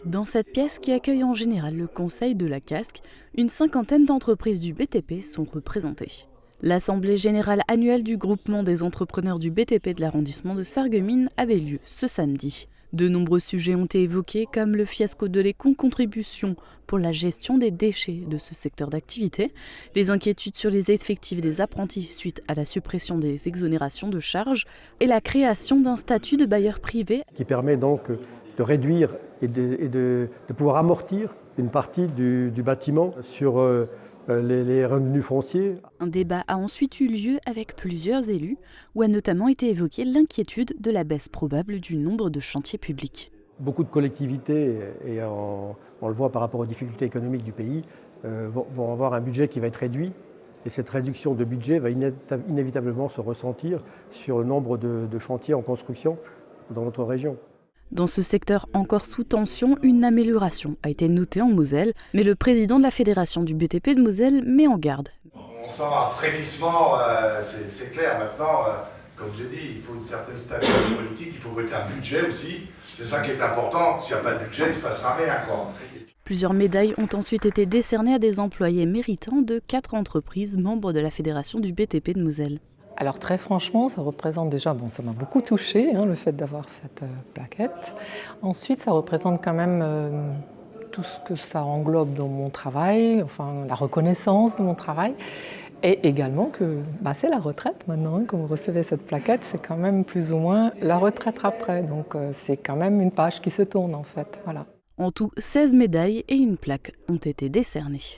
Dans cette pièce qui accueille en général le conseil de la Casques, une cinquantaine d'entreprises du BTP sont représentées. L'Assemblée générale annuelle du groupement des entrepreneurs du BTP de l'arrondissement de Sarreguemines avait lieu ce samedi. De nombreux sujets ont été évoqués comme le fiasco de l'éco-contribution pour la gestion des déchets de ce secteur d'activité, les inquiétudes sur les effectifs des apprentis suite à la suppression des exonérations de charges et la création d'un statut de bailleur privé qui permet donc de réduire et de pouvoir amortir une partie du bâtiment sur les revenus fonciers. Un débat a ensuite eu lieu avec plusieurs élus, où a notamment été évoquée l'inquiétude de la baisse probable du nombre de chantiers publics. Beaucoup de collectivités, et on le voit par rapport aux difficultés économiques du pays, vont avoir un budget qui va être réduit. Et cette réduction de budget va inévitablement se ressentir sur le nombre de chantiers en construction dans notre région. Dans ce secteur encore sous tension, une amélioration a été notée en Moselle, mais le président de la fédération du BTP de Moselle met en garde. On sent un frémissement, c'est clair maintenant. Comme j'ai dit, il faut une certaine stabilité politique, il faut voter un budget aussi. C'est ça qui est important. S'il n'y a pas de budget, il ne se passera rien, quoi. Plusieurs médailles ont ensuite été décernées à des employés méritants de 4 entreprises membres de la fédération du BTP de Moselle. Alors très franchement, ça représente déjà, ça m'a beaucoup touchée, le fait d'avoir cette plaquette. Ensuite, ça représente quand même tout ce que ça englobe dans mon travail, enfin la reconnaissance de mon travail. Et également que c'est la retraite maintenant, quand vous recevez cette plaquette, c'est quand même plus ou moins la retraite après. Donc c'est quand même une page qui se tourne en fait. Voilà. En tout, 16 médailles et une plaque ont été décernées.